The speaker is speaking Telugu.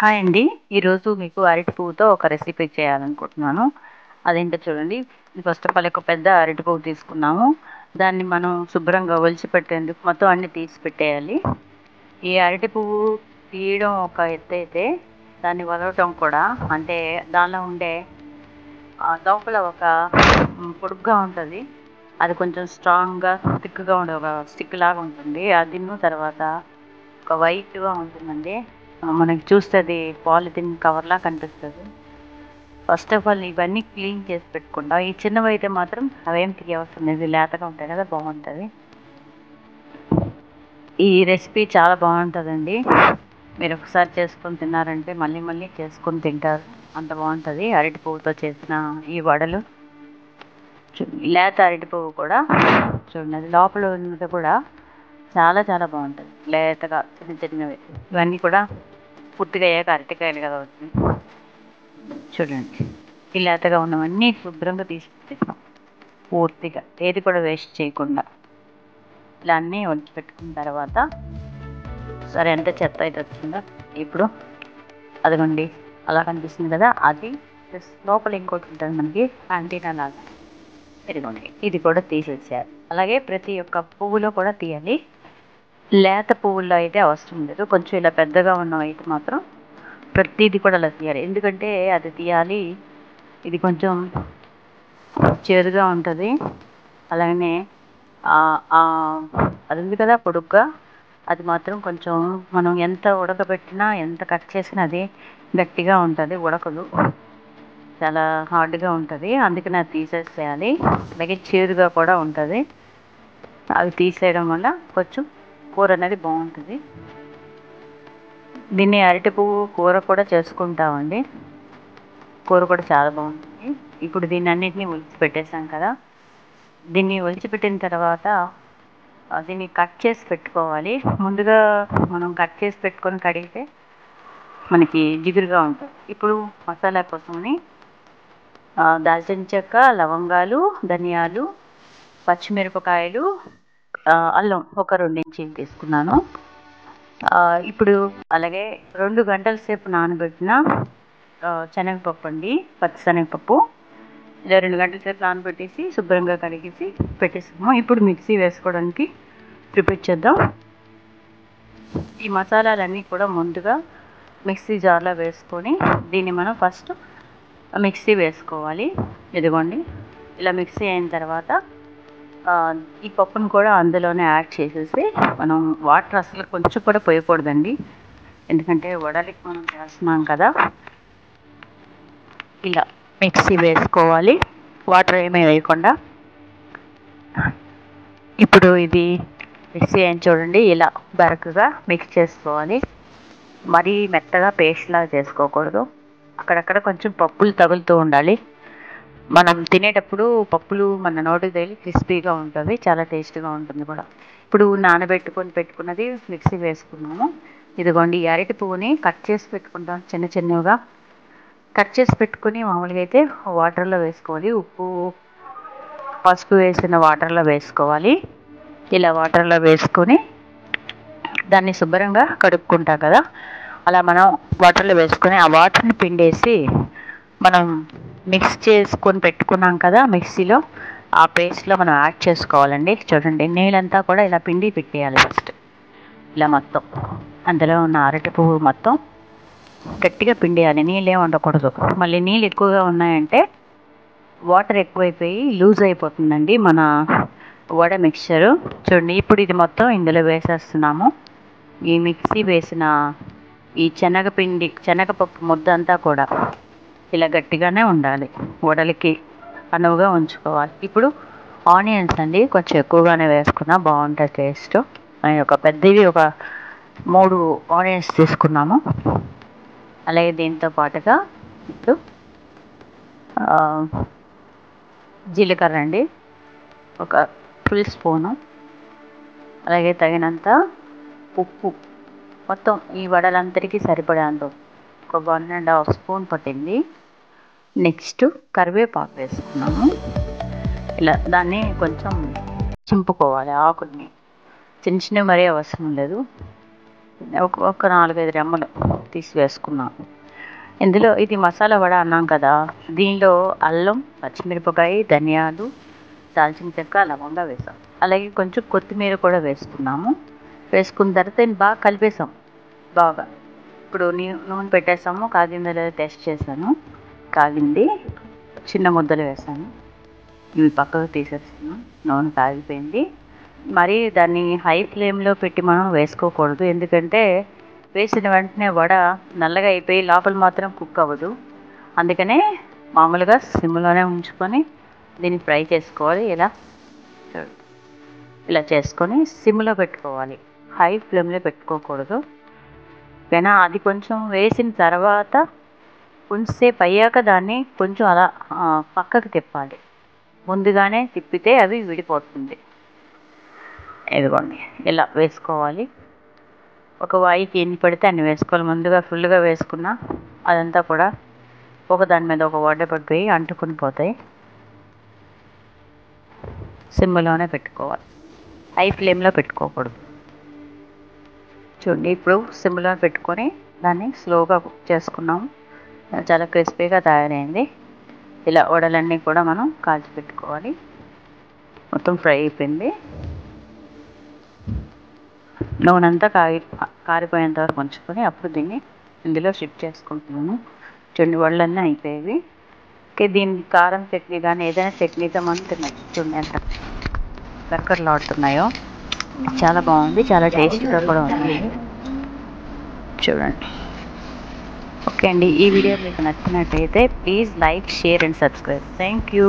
హాయ్ అండి. ఈరోజు మీకు అరటి పువ్వుతో ఒక రెసిపీ చేయాలనుకుంటున్నాను. అదేంటో చూడండి. ఫస్ట్ ఆఫ్ ఆల్ ఒక పెద్ద అరటి పువ్వు తీసుకున్నాము. దాన్ని మనం శుభ్రంగా ఒలిచిపెట్టేందుకు మొత్తం అన్నీ తీసి పెట్టేయాలి. ఈ అరటి పువ్వు తీయడం ఒక ఎత్తైతే దాన్ని వదలటం కూడా, అంటే దానిలో ఉండే లోపల ఒక పొడుగ్గా ఉంటుంది. అది కొంచెం స్ట్రాంగ్గా థిక్గా ఉండే ఒక స్టిక్ లాగా ఉంటుంది. అది తర్వాత ఒక వైట్గా ఉంటుందండి. మనకి చూస్తే అది పాలిథిన్ కవర్లా కనిపిస్తుంది. ఫస్ట్ ఆఫ్ ఆల్ ఇవన్నీ క్లీన్ చేసి పెట్టుకుంటాం. ఈ చిన్నవి అయితే మాత్రం అవేం తీయవసరం లేదు, లేతగా ఉంటాయి కదా, బాగుంటుంది. ఈ రెసిపీ చాలా బాగుంటుందండి. మీరు ఒకసారి చేసుకొని తిన్నారంటే మళ్ళీ మళ్ళీ చేసుకొని తింటారు, అంత బాగుంటుంది. అరటి పువ్వుతో చేసిన ఈ వడలు, లేత అరటి పువ్వు కూడా చూడండి, అది లోపల ఉన్నది కూడా చాలా చాలా బాగుంటుంది, లేతగా చిన్న చిన్నవి. ఇవన్నీ కూడా పూర్తిగా అయ్యాక అరటికాయలు కదా వచ్చింది. చూడండి, ఈ లేతగా ఉన్నవన్నీ శుభ్రంగా తీసుకుంటే పూర్తిగా ఏది కూడా వేస్ట్ చేయకుండా ఇలా అన్నీ వంచి పెట్టుకున్న తర్వాత, సరే ఎంత చెత్త అయితే వచ్చిందో ఇప్పుడు అదిగోండి అలా కనిపిస్తుంది కదా, అది లోపల ఇంకోటి ఉంటుంది మనకి యాంటీనా లాగా, ఇదిగోండి ఇది కూడా తీసేసారు. అలాగే ప్రతి ఒక్క పువ్వులో కూడా తీయాలి. లేత పువ్వుల్లో అయితే అవసరం లేదు, కొంచెం ఇలా పెద్దగా ఉన్నవి అయితే మాత్రం ప్రతిదీ కూడా అలా తీయాలి. ఎందుకంటే అది తీయాలి, ఇది కొంచెం చేదుగా ఉంటుంది. అలాగనే అది ఉంది కదా పొడుగ్గా, అది మాత్రం కొంచెం మనం ఎంత ఉడకబెట్టినా ఎంత కట్ చేసినా అది గట్టిగా ఉంటుంది, ఉడకదు, చాలా హార్డ్గా ఉంటుంది. అందుకని అది తీసేసేయాలి. అలాగే చేదుగా కూడా ఉంటుంది. అవి తీసేయడం వల్ల కొంచెం కూర అనేది బాగుంటుంది. దీన్ని అరటి పువ్వు కూర కూడా చేసుకుంటామండి. కూర కూడా చాలా బాగుంటుంది. ఇప్పుడు దీన్ని అన్నింటినీ ఒలిచి పెట్టేసాం కదా, దీన్ని ఒలిచిపెట్టిన తర్వాత దీన్ని కట్ చేసి పెట్టుకోవాలి. ముందుగా మనం కట్ చేసి పెట్టుకొని కడిగితే మనకి జిగురుగా ఉంటుంది. ఇప్పుడు మసాలా కోసమని దాల్చిన చెక్క, లవంగాలు, ధనియాలు, పచ్చిమిరపకాయలు, అల్లం ఒక 2 ఇంచీలు తీసుకున్నాను. ఇప్పుడు అలాగే 2 గంటల సేపు నానబెట్టిన శనగపప్పు అండి, పచ్చిశనగపప్పు. ఇలా 2 గంటల సేపు నానబెట్టేసి శుభ్రంగా కడిగేసి పెట్టేసాము. ఇప్పుడు మిక్సీ వేసుకోవడానికి ప్రిపేర్ చేద్దాం. ఈ మసాలాలన్నీ కూడా ముందుగా మిక్సీ జార్లో వేసుకొని దీన్ని మనం ఫస్ట్ మిక్సీ వేసుకోవాలి. ఇదిగోండి ఇలా మిక్సీ అయిన తర్వాత ఈ పప్పును కూడా అందులోనే యాడ్ చేసేసి, మనం వాటర్ అసలు కొంచెం కూడా పోయకూడదండి, ఎందుకంటే వడలికి మనం చేస్తున్నాం కదా. ఇలా మిక్సీ వేసుకోవాలి, వాటర్ ఏమీ వేయకుండా. ఇప్పుడు ఇది మిక్సీ అయిన చూడండి, ఇలా బరకగా మిక్స్ చేసుకోవాలి. మరీ మెత్తగా పేస్ట్లా చేసుకోకూడదు. అక్కడక్కడ కొంచెం పప్పులు తగులుతూ ఉండాలి. మనం తినేటప్పుడు పప్పులు మన నోటికి తగిలి క్రిస్పీగా ఉంటుంది, చాలా టేస్ట్గా ఉంటుంది కూడా. ఇప్పుడు పెట్టుకున్నది మిక్సీ వేసుకున్నాము. ఇదిగోండి ఈ అరటి పువ్వుని కట్ చేసి పెట్టుకుంటాం, చిన్న చిన్నగా కట్ చేసి పెట్టుకుని మామూలుగా అయితే వాటర్లో వేసుకోవాలి. ఉప్పు పసుపు వేసిన వాటర్లో వేసుకోవాలి. ఇలా వాటర్లో వేసుకొని దాన్ని శుభ్రంగా కడుక్కుంటాం కదా, అలా మనం వాటర్లో వేసుకొని ఆ వాటర్ని పిండేసి మనం మిక్స్ చేసుకొని పెట్టుకున్నాం కదా మిక్సీలో, ఆ పేస్ట్లో మనం యాడ్ చేసుకోవాలండి. చూడండి, నీళ్ళంతా కూడా ఇలా పిండి పెట్టేయాలి ఫస్ట్. ఇలా మొత్తం అందులో ఉన్న అరటి పువ్వు మొత్తం గట్టిగా పిండేయాలి, నీళ్ళు ఏమి ఉండకూడదు. మళ్ళీ నీళ్ళు ఎక్కువగా ఉన్నాయంటే వాటర్ ఎక్కువైపోయి లూజ్ అయిపోతుందండి మన వడ మిక్చరు. చూడండి, ఇప్పుడు ఇది మొత్తం ఇందులో వేసేస్తున్నాము. ఈ మిక్సీ వేసిన ఈ శనగపప్పు ముద్ద అంతా కూడా ఇలా గట్టిగానే ఉండాలి, వడలకి అనువుగా ఉంచుకోవాలి. ఇప్పుడు ఆనియన్స్ అండి, కొంచెం ఎక్కువగానే వేసుకున్నా బాగుంటుంది టేస్ట్. ఒక పెద్దవి ఒక 3 ఆనియన్స్ తీసుకున్నాము. అలాగే దీంతో పాటుగా ఇప్పుడు జీలకర్ర అండి, ఒక ఫుల్ స్పూను. అలాగే తగినంత ఉప్పు, మొత్తం ఈ వడలంతటికీ సరిపడేంత ఒక 1½ స్పూన్ పట్టింది. నెక్స్ట్ కరివేపాకు వేసుకున్నాము. ఇలా దాన్ని కొంచెం చింపుకోవాలి, ఆకుల్ని చిన్న చిన్నవి మరీ అవసరం లేదు. ఒక 4-5 రెమ్మలు తీసి వేసుకున్నాం. ఇందులో ఇది మసాలా వడ అన్నాం కదా, దీనిలో అల్లం, పచ్చిమిరపకాయ, ధనియాలు, దాల్చిన చెక్క, లవంగా వేసాం. అలాగే కొంచెం కొత్తిమీర కూడా వేసుకున్నాము. వేసుకున్న తర్వాత దీన్ని బాగా కలిపేసాం. బాగా ఇప్పుడు నూనె పెట్టేసాము. కాగిందో లేదో టెస్ట్ చేశాను. కాగింది. చిన్న ముద్దలు వేసాను. ఇవి పక్కకు తీసేస్తున్నాం. నూనె కాగిపోయింది. మరి దాన్ని హై ఫ్లేమ్లో పెట్టి మనం వేసుకోకూడదు. ఎందుకంటే వేసిన వెంటనే వడ నల్లగా అయిపోయి లోపల మాత్రం కుక్ అవ్వదు. అందుకనే మామూలుగా సిమ్లోనే ఉంచుకొని దీన్ని ఫ్రై చేసుకోవాలి. ఇలా చేసుకొని సిమ్లో పెట్టుకోవాలి. హై ఫ్లేమ్లో పెట్టుకోకూడదు. ఓకేనా. అది కొంచెం వేసిన తర్వాత కొంచెంసేపు అయ్యాక దాన్ని కొంచెం అలా పక్కకు తిప్పాలి. ముందుగానే తిప్పితే అవి విడిపోతుంది. ఇదిగోండి ఇలా వేసుకోవాలి. ఒక వాయికి ఎన్ని పడితే అన్ని వేసుకోవాలి. ముందుగా ఫుల్గా వేసుకున్నా అదంతా కూడా ఒకదాని మీద ఒక వడ్డ పడిపోయి అంటుకుని పోతాయి. సిమ్లోనే పెట్టుకోవాలి. హై ఫ్లేమ్లో పెట్టుకోకూడదు. చూడండి, ఇప్పుడు సిమ్లో పెట్టుకొని దాన్ని స్లోగా కుక్ చేసుకున్నాము. చాలా క్రిస్పీగా తయారైంది. ఇలా వడలన్నీ కూడా మనం కాల్చి పెట్టుకోవాలి. మొత్తం ఫ్రై అయిపోయింది. నూనె అంతా కారిపోయేంత వరకు ఉంచుకొని అప్పుడు దీన్ని ఇందులో షిఫ్ట్ చేసుకుంటున్నాము. చూడండి, వడలన్నీ అయిపోయేవి. ఓకే, దీనికి కారం చట్నీ కానీ ఏదైనా చట్నీతో మనం తినచ్చు. చూడండి ఎంత కరకరలాడుతున్నాయో. చాలా బాగుంది. చాలా టేస్టీగా కూడా ఉంది. చూడండి. ఓకే అండి, ఈ వీడియో మీకు నచ్చినట్టయితే please like, share and subscribe. Thank you.